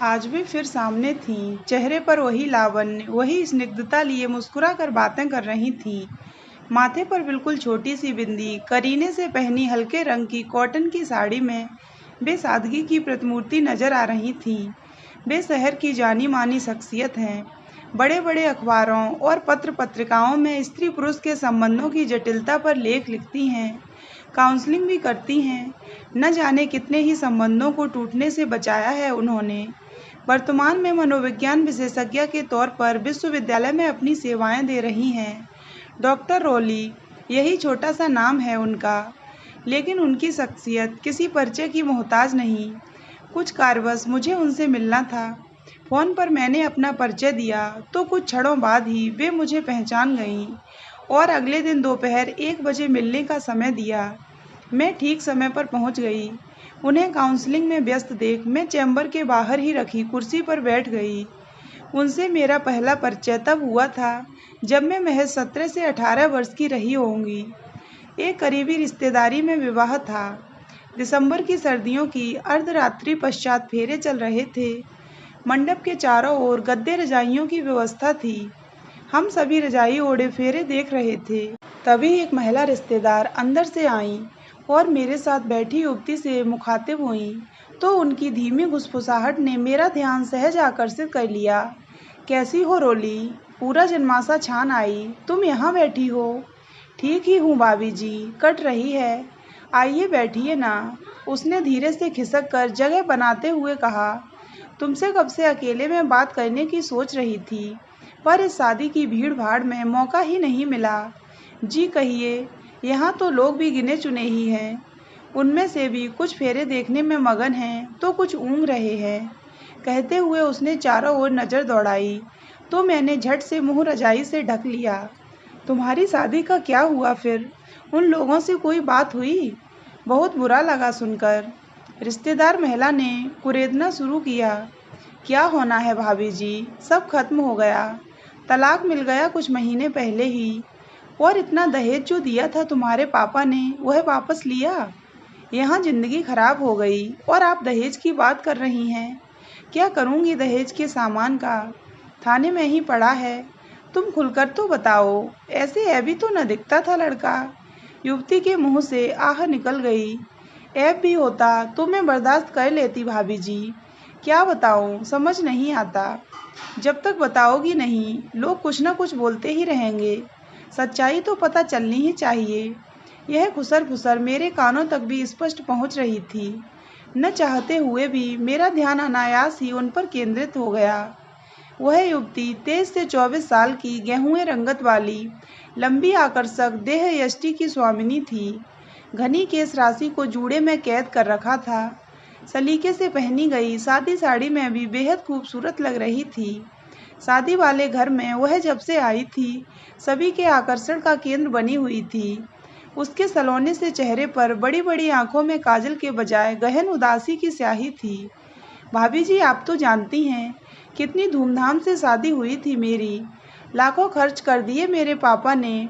आज भी फिर सामने थीं, चेहरे पर वही लावण्य, वही स्निग्धता लिए मुस्कुरा कर बातें कर रही थीं। माथे पर बिल्कुल छोटी सी बिंदी, करीने से पहनी हल्के रंग की कॉटन की साड़ी में वे सादगी की प्रतिमूर्ति नजर आ रही थीं। वे शहर की जानी मानी शख्सियत हैं। बड़े बड़े अखबारों और पत्र पत्रिकाओं में स्त्री पुरुष के संबंधों की जटिलता पर लेख लिखती हैं, काउंसलिंग भी करती हैं। न जाने कितने ही संबंधों को टूटने से बचाया है उन्होंने। वर्तमान में मनोविज्ञान विशेषज्ञ के तौर पर विश्वविद्यालय में अपनी सेवाएं दे रही हैं। डॉक्टर रॉली, यही छोटा सा नाम है उनका, लेकिन उनकी शख्सियत किसी परिचय की मोहताज नहीं। कुछ कारणवश मुझे उनसे मिलना था। फ़ोन पर मैंने अपना परिचय दिया तो कुछ क्षणों बाद ही वे मुझे पहचान गईं और अगले दिन दोपहर 1 बजे मिलने का समय दिया। मैं ठीक समय पर पहुंच गई। उन्हें काउंसलिंग में व्यस्त देख मैं चैम्बर के बाहर ही रखी कुर्सी पर बैठ गई। उनसे मेरा पहला परिचय तब हुआ था जब मैं महज 17 से 18 वर्ष की रही होंगी। एक करीबी रिश्तेदारी में विवाह था। दिसंबर की सर्दियों की अर्धरात्रि पश्चात फेरे चल रहे थे। मंडप के चारों ओर गद्दे रजाइयों की व्यवस्था थी। हम सभी रजाई ओढ़े फेरे देख रहे थे। तभी एक महिला रिश्तेदार अंदर से आईं और मेरे साथ बैठी युवती से मुखातिब हुईं, तो उनकी धीमी गुसफुसाहट ने मेरा ध्यान सहज आकर्षित कर लिया। कैसी हो रोली? पूरा जन्माशा छान आई, तुम यहाँ बैठी हो। ठीक ही हूँ भाभी जी, कट रही है। आइए बैठिए ना, उसने धीरे से खिसक कर जगह बनाते हुए कहा। तुमसे कब से अकेले में बात करने की सोच रही थी, पर इस शादी की भीड़ भाड़ में मौका ही नहीं मिला। जी कहिए, यहाँ तो लोग भी गिने चुने ही हैं। उनमें से भी कुछ फेरे देखने में मगन हैं तो कुछ ऊँघ रहे हैं। कहते हुए उसने चारों ओर नज़र दौड़ाई तो मैंने झट से मुँह रजाई से ढक लिया। तुम्हारी शादी का क्या हुआ फिर? उन लोगों से कोई बात हुई? बहुत बुरा लगा सुनकर। रिश्तेदार महिला ने कुरेदना शुरू किया। क्या होना है भाभी जी, सब खत्म हो गया। तलाक मिल गया कुछ महीने पहले ही। और इतना दहेज जो दिया था तुम्हारे पापा ने, वह वापस लिया। यहाँ जिंदगी खराब हो गई और आप दहेज की बात कर रही हैं। क्या करूँगी दहेज के सामान का? थाने में ही पड़ा है। तुम खुलकर तो बताओ, ऐसे ऐबी तो न दिखता था लड़का। युवती के मुंह से आह निकल गई। ऐब भी होता तो मैं बर्दाश्त कर लेती भाभी जी। क्या बताऊं, समझ नहीं आता। जब तक बताओगी नहीं, लोग कुछ न कुछ बोलते ही रहेंगे। सच्चाई तो पता चलनी ही चाहिए। यह खुसर फुसर मेरे कानों तक भी स्पष्ट पहुंच रही थी। न चाहते हुए भी मेरा ध्यान अनायास ही उन पर केंद्रित हो गया। वह युवती 23 से 24 साल की, गेहूं रंगत वाली, लंबी आकर्षक देह यष्टि की स्वामिनी थी। घनी केश राशि को जूड़े में कैद कर रखा था। सलीके से पहनी गई सादी साड़ी में भी बेहद खूबसूरत लग रही थी। शादी वाले घर में वह जब से आई थी, सभी के आकर्षण का केंद्र बनी हुई थी। उसके सलोने से चेहरे पर बड़ी बड़ी आंखों में काजल के बजाय गहन उदासी की स्याही थी। भाभी जी, आप तो जानती हैं कितनी धूमधाम से शादी हुई थी मेरी। लाखों खर्च कर दिए मेरे पापा ने।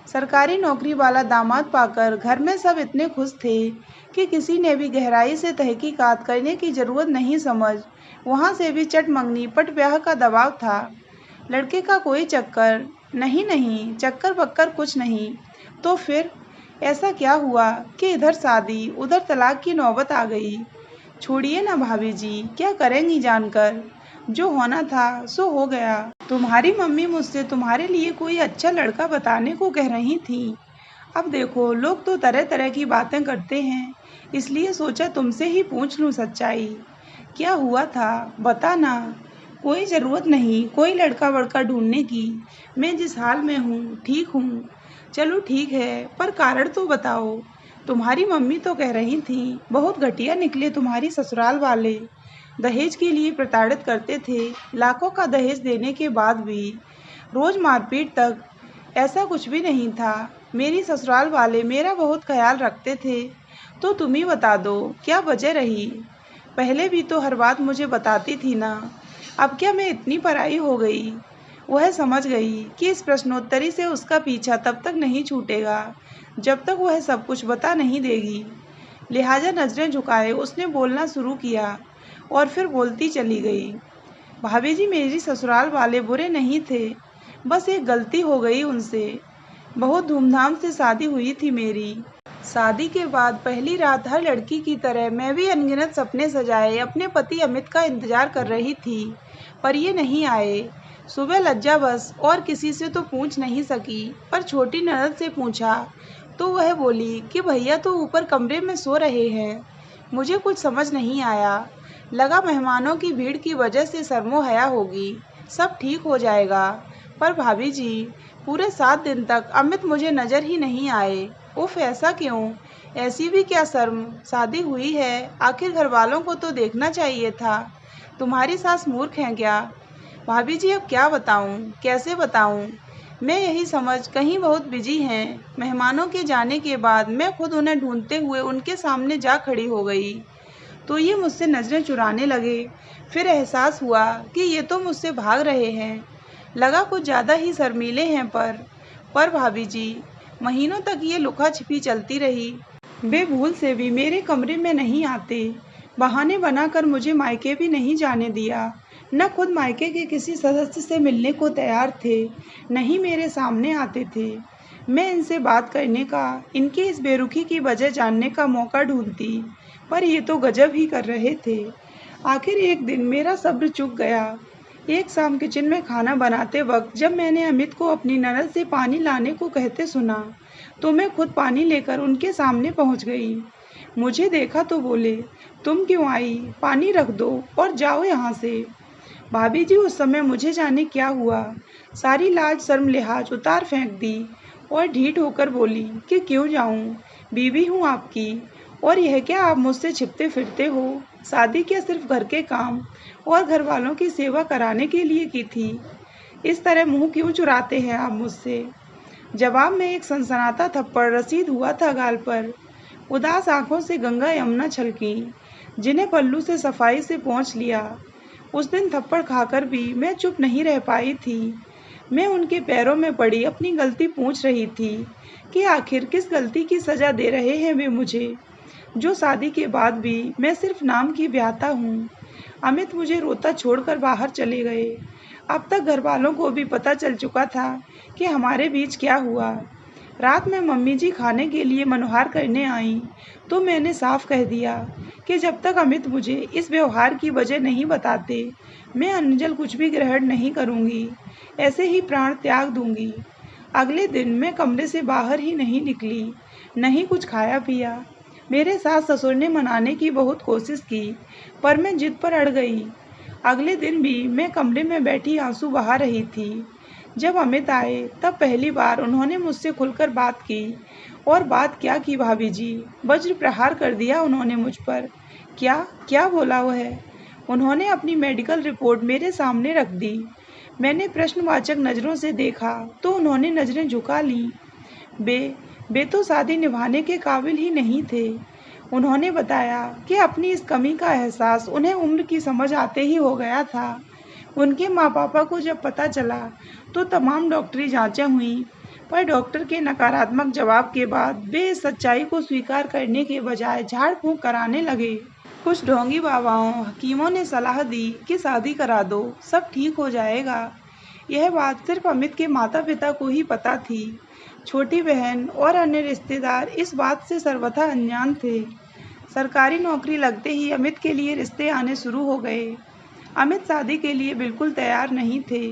सरकारी नौकरी वाला दामाद पाकर घर में सब इतने खुश थे कि किसी ने भी गहराई से तहकीकात करने की ज़रूरत नहीं समझ। वहाँ से भी चट मंगनी पट ब्याह का दबाव था। लड़के का कोई चक्कर नहीं, नहीं चक्कर बक्कर कुछ नहीं। तो फिर ऐसा क्या हुआ कि इधर शादी उधर तलाक की नौबत आ गई? छोड़िए ना भाभी जी, क्या करेंगी जानकर। जो होना था सो हो गया। तुम्हारी मम्मी मुझसे तुम्हारे लिए कोई अच्छा लड़का बताने को कह रही थी। अब देखो, लोग तो तरह तरह की बातें करते हैं, इसलिए सोचा तुमसे ही पूछ लूँ सच्चाई। क्या हुआ था बता ना। कोई ज़रूरत नहीं कोई लड़का वड़का ढूंढने की। मैं जिस हाल में हूँ ठीक हूँ। चलो ठीक है, पर कारण तो बताओ। तुम्हारी मम्मी तो कह रही थी बहुत घटिया निकले तुम्हारी ससुराल वाले। दहेज के लिए प्रताड़ित करते थे, लाखों का दहेज देने के बाद भी। रोज़ मारपीट तक। ऐसा कुछ भी नहीं था। मेरी ससुराल वाले मेरा बहुत ख्याल रखते थे। तो तुम ही बता दो, क्या वजह रही? पहले भी तो हर बात मुझे बताती थी ना। अब क्या मैं इतनी पराई हो गई? वह समझ गई कि इस प्रश्नोत्तरी से उसका पीछा तब तक नहीं छूटेगा जब तक वह सब कुछ बता नहीं देगी। लिहाजा नज़रें झुकाए उसने बोलना शुरू किया। और फिर बोलती चली गई, भाभी जी मेरी ससुराल वाले बुरे नहीं थे, बस एक गलती हो गई उनसे। बहुत धूमधाम से शादी हुई थी मेरी। शादी के बाद पहली रात हर लड़की की तरह मैं भी अनगिनत सपने सजाए अपने पति अमित का इंतजार कर रही थी, पर ये नहीं आए। सुबह लज्जावश और किसी से तो पूछ नहीं सकी, पर छोटी ननद से पूछा तो वह बोली कि भैया तो ऊपर कमरे में सो रहे हैं। मुझे कुछ समझ नहीं आया, लगा मेहमानों की भीड़ की वजह से शर्मो हया होगी, सब ठीक हो जाएगा। पर भाभी जी पूरे 7 दिन तक अमित मुझे नज़र ही नहीं आए। उफ, ऐसा क्यों? ऐसी भी क्या शर्म? शादी हुई है, आखिर घर वालों को तो देखना चाहिए था। तुम्हारी सास मूर्ख हैं क्या? भाभी जी अब क्या बताऊं, कैसे बताऊं? मैं यही समझ कहीं बहुत बिजी हैं। मेहमानों के जाने के बाद मैं खुद उन्हें ढूंढते हुए उनके सामने जा खड़ी हो गई तो ये मुझसे नज़रें चुराने लगे। फिर एहसास हुआ कि ये तो मुझसे भाग रहे हैं। लगा कुछ ज़्यादा ही शर्मीले हैं, पर भाभी जी महीनों तक ये लुका छिपी चलती रही। वे भूल से भी मेरे कमरे में नहीं आते, बहाने बनाकर मुझे मायके भी नहीं जाने दिया। न खुद मायके के किसी सदस्य से मिलने को तैयार थे, न ही मेरे सामने आते थे। मैं इनसे बात करने का, इनकी इस बेरुखी की वजह जानने का मौका ढूंढती, पर ये तो गजब ही कर रहे थे। आखिर एक दिन मेरा सब्र चूक गया। एक शाम किचन में खाना बनाते वक्त जब मैंने अमित को अपनी ननद से पानी लाने को कहते सुना, तो मैं खुद पानी लेकर उनके सामने पहुंच गई। मुझे देखा तो बोले, तुम क्यों आई? पानी रख दो और जाओ यहाँ से। भाभी जी उस समय मुझे जाने क्या हुआ, सारी लाज शर्म लिहाज उतार फेंक दी और ढीठ होकर बोली कि क्यों जाऊँ, बीवी हूँ आपकी। और यह क्या आप मुझसे छिपते फिरते हो? शादी क्या सिर्फ घर के काम और घर वालों की सेवा कराने के लिए की थी? इस तरह मुंह क्यों चुराते हैं आप मुझसे? जवाब में एक सनसनाता थप्पड़ रसीद हुआ था गाल पर। उदास आंखों से गंगा यमुना छलकी, जिन्हें पल्लू से सफाई से पोंछ लिया। उस दिन थप्पड़ खाकर भी मैं चुप नहीं रह पाई थी। मैं उनके पैरों में पड़ी अपनी गलती पूछ रही थी कि आखिर किस गलती की सजा दे रहे हैं वे मुझे, जो शादी के बाद भी मैं सिर्फ नाम की ब्याहता हूँ। अमित मुझे रोता छोड़कर बाहर चले गए। अब तक घर वालों को भी पता चल चुका था कि हमारे बीच क्या हुआ। रात में मम्मी जी खाने के लिए मनोहार करने आईं, तो मैंने साफ कह दिया कि जब तक अमित मुझे इस व्यवहार की वजह नहीं बताते, मैं अनजल कुछ भी ग्रहण नहीं करूँगी, ऐसे ही प्राण त्याग दूँगी। अगले दिन मैं कमरे से बाहर ही नहीं निकली, नहीं कुछ खाया पिया। मेरे सास ससुर ने मनाने की बहुत कोशिश की, पर मैं जिद पर अड़ गई। अगले दिन भी मैं कमरे में बैठी आंसू बहा रही थी। जब अमित आए तब पहली बार उन्होंने मुझसे खुलकर बात की। और बात क्या की भाभी जी, वज्र प्रहार कर दिया उन्होंने मुझ पर। क्या क्या बोला वह? उन्होंने अपनी मेडिकल रिपोर्ट मेरे सामने रख दी। मैंने प्रश्नवाचक नज़रों से देखा तो उन्होंने नज़रें झुका लीं। बे तो शादी निभाने के काबिल ही नहीं थे। उन्होंने बताया कि अपनी इस कमी का एहसास उन्हें उम्र की समझ आते ही हो गया था। उनके माँ पापा को जब पता चला तो तमाम डॉक्टरी जांचें हुईं, पर डॉक्टर के नकारात्मक जवाब के बाद वे इस सच्चाई को स्वीकार करने के बजाय झाड़ फूंक कराने लगे। कुछ ढोंगी बाबाओं हकीमों ने सलाह दी कि शादी करा दो, सब ठीक हो जाएगा। यह बात सिर्फ अमित के माता पिता को ही पता थी। छोटी बहन और अन्य रिश्तेदार इस बात से सर्वथा अनजान थे। सरकारी नौकरी लगते ही अमित के लिए रिश्ते आने शुरू हो गए। अमित शादी के लिए बिल्कुल तैयार नहीं थे,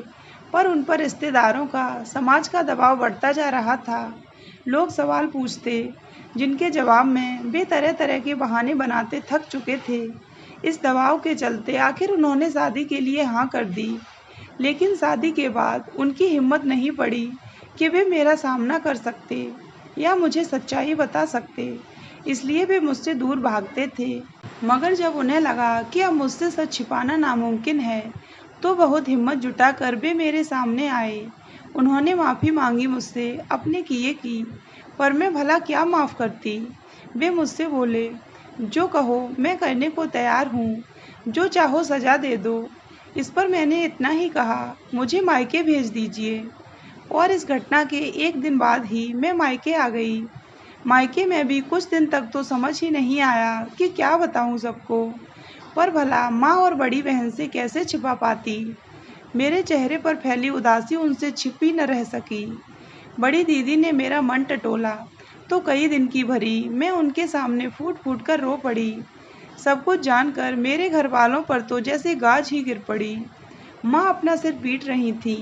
पर उन पर रिश्तेदारों का, समाज का दबाव बढ़ता जा रहा था। लोग सवाल पूछते, जिनके जवाब में वे तरह तरह के बहाने बनाते थक चुके थे। इस दबाव के चलते आखिर उन्होंने शादी के लिए हाँ कर दी। लेकिन शादी के बाद उनकी हिम्मत नहीं पड़ी कि वे मेरा सामना कर सकते या मुझे सच्चाई बता सकते, इसलिए वे मुझसे दूर भागते थे। मगर जब उन्हें लगा कि अब मुझसे सच छिपाना नामुमकिन है, तो बहुत हिम्मत जुटाकर वे मेरे सामने आए। उन्होंने माफ़ी मांगी मुझसे अपने किए की, पर मैं भला क्या माफ़ करती। वे मुझसे बोले, जो कहो मैं करने को तैयार हूँ, जो चाहो सजा दे दो। इस पर मैंने इतना ही कहा, मुझे मायके भेज दीजिए। और इस घटना के एक दिन बाद ही मैं मायके आ गई। मायके में भी कुछ दिन तक तो समझ ही नहीं आया कि क्या बताऊं सबको। पर भला माँ और बड़ी बहन से कैसे छिपा पाती। मेरे चेहरे पर फैली उदासी उनसे छिपी न रह सकी। बड़ी दीदी ने मेरा मन टटोला तो कई दिन की भरी मैं उनके सामने फूट फूट कर रो पड़ी। सब कुछ जानकर मेरे घर वालों पर तो जैसे गाज ही गिर पड़ी। माँ अपना सिर पीट रही थी।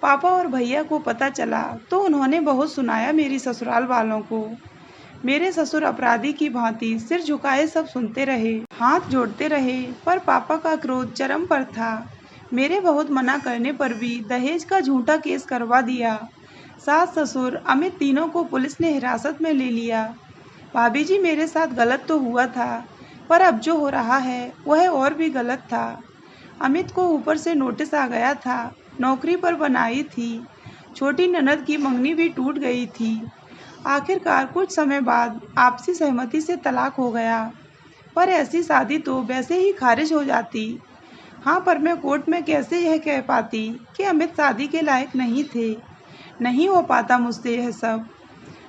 पापा और भैया को पता चला तो उन्होंने बहुत सुनाया मेरी ससुराल वालों को। मेरे ससुर अपराधी की भांति सिर झुकाए सब सुनते रहे, हाथ जोड़ते रहे, पर पापा का क्रोध चरम पर था। मेरे बहुत मना करने पर भी दहेज का झूठा केस करवा दिया। सास ससुर अमित तीनों को पुलिस ने हिरासत में ले लिया। भाभी जी, मेरे साथ गलत तो हुआ था, पर अब जो हो रहा है वह और भी गलत था। अमित को ऊपर से नोटिस आ गया था, नौकरी पर बनाई थी। छोटी ननद की मंगनी भी टूट गई थी। आखिरकार कुछ समय बाद आपसी सहमति से तलाक हो गया, पर ऐसी शादी तो वैसे ही खारिज हो जाती। हाँ, पर मैं कोर्ट में कैसे यह कह पाती कि अमित शादी के लायक नहीं थे। नहीं हो पाता मुझसे यह सब।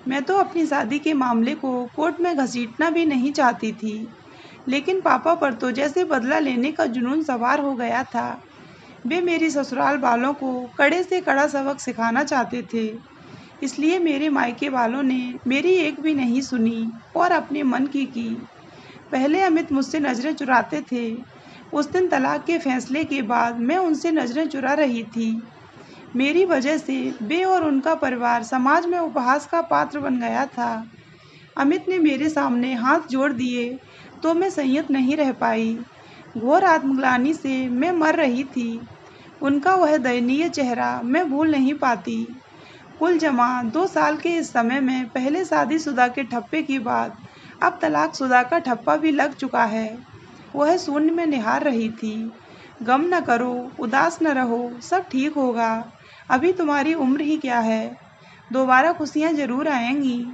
मैं तो अपनी शादी के मामले को कोर्ट में घसीटना भी नहीं चाहती थी, लेकिन पापा पर तो जैसे बदला लेने का जुनून सवार हो गया था। वे मेरी ससुराल वालों को कड़े से कड़ा सबक सिखाना चाहते थे। इसलिए मेरे मायके वालों ने मेरी एक भी नहीं सुनी और अपने मन की। पहले अमित मुझसे नज़रें चुराते थे। उस दिन तलाक के फैसले के बाद मैं उनसे नज़रें चुरा रही थी। मेरी वजह से वे और उनका परिवार समाज में उपहास का पात्र बन गया था। अमित ने मेरे सामने हाथ जोड़ दिए तो मैं संयत नहीं रह पाई। घोर आत्मग्लानि से मैं मर रही थी। उनका वह दयनीय चेहरा मैं भूल नहीं पाती। कुल जमा 2 साल के इस समय में पहले शादीशुदा के ठप्पे की बात अब तलाकशुदा का ठप्पा भी लग चुका है। वह शून्य में निहार रही थी। गम न करो, उदास न रहो, सब ठीक होगा। अभी तुम्हारी उम्र ही क्या है, दोबारा खुशियाँ जरूर आएंगी।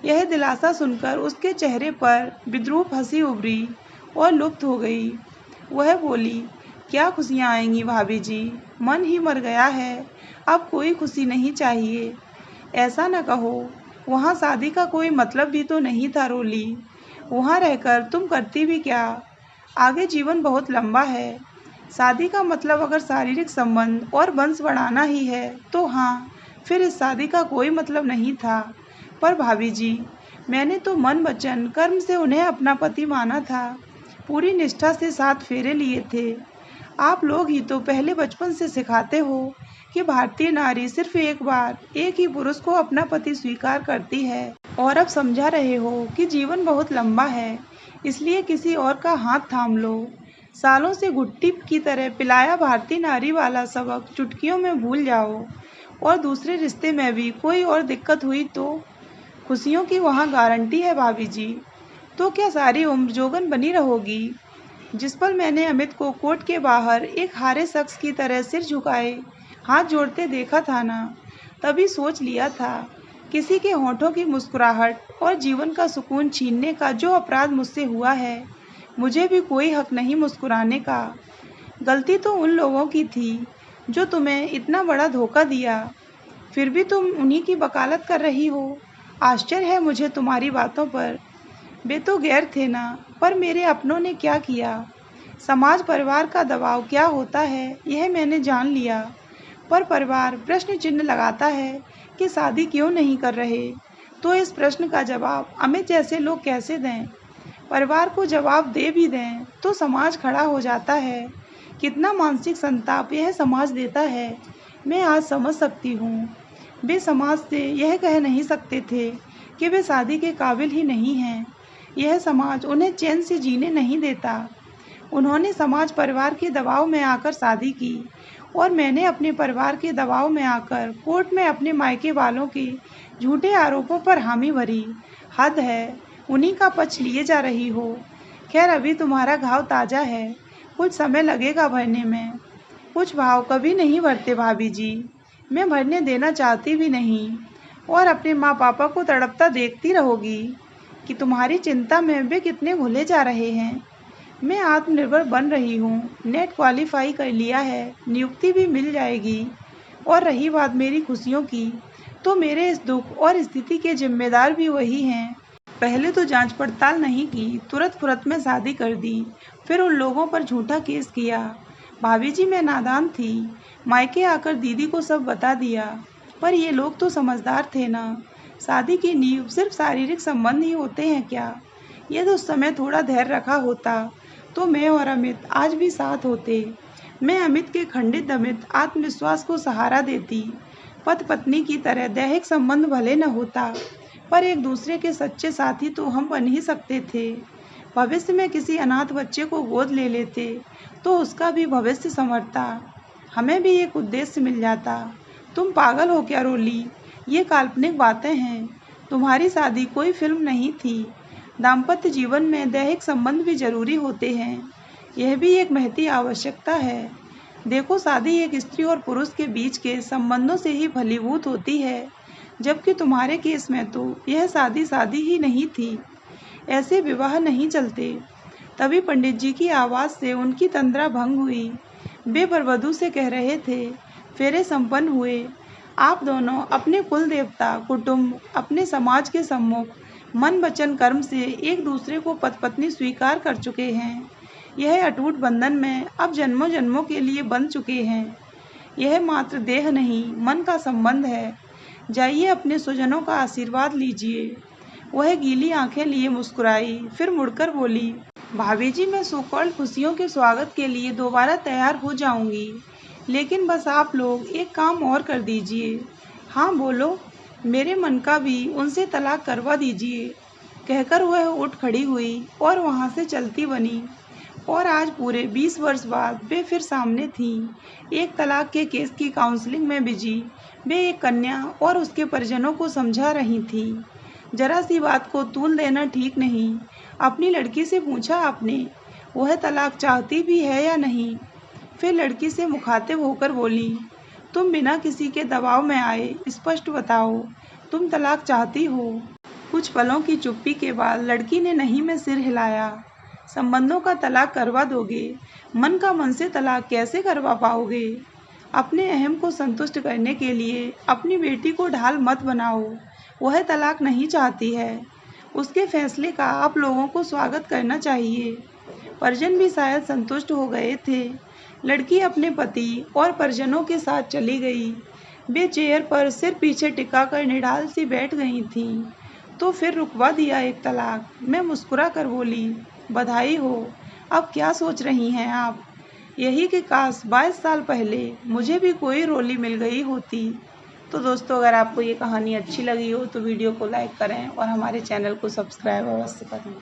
यह दिलासा सुनकर उसके चेहरे पर विद्रूप हंसी उभरी और लुप्त हो गई। वह बोली, क्या खुशियाँ आएंगी भाभी जी, मन ही मर गया है, अब कोई खुशी नहीं चाहिए। ऐसा न कहो, वहाँ शादी का कोई मतलब भी तो नहीं था रोली। वहाँ रहकर तुम करती भी क्या, आगे जीवन बहुत लंबा है। शादी का मतलब अगर शारीरिक संबंध और वंश बढ़ाना ही है तो हाँ, फिर इस शादी का कोई मतलब नहीं था। पर भाभी जी, मैंने तो मन वचन कर्म से उन्हें अपना पति माना था। पूरी निष्ठा से 7 फेरे लिए थे। आप लोग ही तो पहले बचपन से सिखाते हो कि भारतीय नारी सिर्फ एक बार एक ही पुरुष को अपना पति स्वीकार करती है, और अब समझा रहे हो कि जीवन बहुत लंबा है, इसलिए किसी और का हाथ थाम लो। सालों से घुट्टी की तरह पिलाया भारतीय नारी वाला सबक चुटकियों में भूल जाओ, और दूसरे रिश्ते में भी कोई और दिक्कत हुई तो खुशियों की वहाँ गारंटी है भाभी जी। तो क्या सारी उम्र जोगन बनी रहोगी। जिस पल मैंने अमित को कोर्ट के बाहर एक हारे शख्स की तरह सिर झुकाए हाथ जोड़ते देखा था ना, तभी सोच लिया था, किसी के होठों की मुस्कुराहट और जीवन का सुकून छीनने का जो अपराध मुझसे हुआ है, मुझे भी कोई हक नहीं मुस्कुराने का। गलती तो उन लोगों की थी जो तुम्हें इतना बड़ा धोखा दिया, फिर भी तुम उन्हीं की वकालत कर रही हो। आश्चर्य है मुझे तुम्हारी बातों पर। वे तो गैर थे ना, पर मेरे अपनों ने क्या किया। समाज परिवार का दबाव क्या होता है यह मैंने जान लिया, पर परिवार प्रश्न चिन्ह लगाता है कि शादी क्यों नहीं कर रहे। तो इस प्रश्न का जवाब अमित जैसे लोग कैसे दें। परिवार को जवाब दे भी दें तो समाज खड़ा हो जाता है। कितना मानसिक संताप यह समाज देता है, मैं आज समझ सकती हूँ। वे समाज से यह कह नहीं सकते थे कि वे शादी के काबिल ही नहीं हैं। यह समाज उन्हें चैन से जीने नहीं देता। उन्होंने समाज परिवार के दबाव में आकर शादी की, और मैंने अपने परिवार के दबाव में आकर कोर्ट में अपने मायके वालों के झूठे आरोपों पर हामी भरी। हद है, उन्हीं का पक्ष लिए जा रही हो। खैर, अभी तुम्हारा घाव ताज़ा है, कुछ समय लगेगा भरने में। कुछ भाव कभी नहीं भरते भाभी जी, मैं भरने देना चाहती भी नहीं। और अपने माँ पापा को तड़पता देखती रहोगी कि तुम्हारी चिंता में वे कितने भूले जा रहे हैं। मैं आत्मनिर्भर बन रही हूँ, नेट क्वालिफाई कर लिया है, नियुक्ति भी मिल जाएगी। और रही बात मेरी खुशियों की, तो मेरे इस दुख और स्थिति के जिम्मेदार भी वही हैं। पहले तो जांच पड़ताल नहीं की, तुरंत फुरत में शादी कर दी, फिर उन लोगों पर झूठा केस किया। भाभी जी मैं नादान थी, मायके आकर दीदी को सब बता दिया, पर ये लोग तो समझदार थे ना। शादी की नींव सिर्फ शारीरिक संबंध ही होते हैं क्या? यदि उस समय थोड़ा धैर्य रखा होता तो मैं और अमित आज भी साथ होते। मैं अमित के खंडित दमित आत्मविश्वास को सहारा देती। पति पत्नी की तरह दैहिक संबंध भले न होता, पर एक दूसरे के सच्चे साथी तो हम बन ही सकते थे। भविष्य में किसी अनाथ बच्चे को गोद ले लेते तो उसका भी भविष्य संवरता, हमें भी एक उद्देश्य मिल जाता। तुम पागल हो क्या रोली? ये काल्पनिक बातें हैं। तुम्हारी शादी कोई फिल्म नहीं थी। दाम्पत्य जीवन में दैहिक संबंध भी जरूरी होते हैं, यह भी एक महती आवश्यकता है। देखो, शादी एक स्त्री और पुरुष के बीच के संबंधों से ही फलीभूत होती है, जबकि तुम्हारे केस में तो यह शादी शादी ही नहीं थी। ऐसे विवाह नहीं चलते। तभी पंडित जी की आवाज़ से उनकी तंद्रा भंग हुई। वे वरवधू से कह रहे थे, फेरे संपन्न हुए। आप दोनों अपने कुल देवता, कुटुंब, अपने समाज के सम्मुख मन वचन कर्म से एक दूसरे को पति पत्नी स्वीकार कर चुके हैं। यह अटूट बंधन में अब जन्मों जन्मों के लिए बंध चुके हैं। यह मात्र देह नहीं, मन का संबंध है। जाइए अपने स्वजनों का आशीर्वाद लीजिए। वह गीली आंखें लिए मुस्कुराई, फिर मुड़कर बोली, भाभी जी मैं सो-कॉल्ड खुशियों के स्वागत के लिए दोबारा तैयार हो जाऊंगी, लेकिन बस आप लोग एक काम और कर दीजिए। हाँ बोलो। मेरे मन का भी उनसे तलाक करवा दीजिए। कहकर वह उठ खड़ी हुई और वहाँ से चलती बनी। और आज पूरे 20 वर्ष बाद वे फिर सामने थीं, एक तलाक के केस की काउंसलिंग में बिजी। वे एक कन्या और उसके परिजनों को समझा रही थीं। जरा सी बात को तूल देना ठीक नहीं। अपनी लड़की से पूछा आपने, वह तलाक चाहती भी है या नहीं? फिर लड़की से मुखातिब होकर बोली, तुम बिना किसी के दबाव में आए स्पष्ट बताओ, तुम तलाक चाहती हो? कुछ पलों की चुप्पी के बाद लड़की ने नहीं में सिर हिलाया। संबंधों का तलाक करवा दोगे, मन का मन से तलाक कैसे करवा पाओगे? अपने अहम को संतुष्ट करने के लिए अपनी बेटी को ढाल मत बनाओ। वह तलाक नहीं चाहती है, उसके फैसले का आप लोगों को स्वागत करना चाहिए। परिजन भी शायद संतुष्ट हो गए थे। लड़की अपने पति और परिजनों के साथ चली गई। वे चेयर पर सिर पीछे टिकाकर निढाल सी बैठ गई थीं। तो फिर रुकवा दिया एक तलाक। मैं मुस्कुरा कर बोली, बधाई हो। अब क्या सोच रही हैं आप? यही कि काश 22 साल पहले मुझे भी कोई रोली मिल गई होती। तो दोस्तों, अगर आपको ये कहानी अच्छी लगी हो तो वीडियो को लाइक करें और हमारे चैनल को सब्सक्राइब अवश्य करें।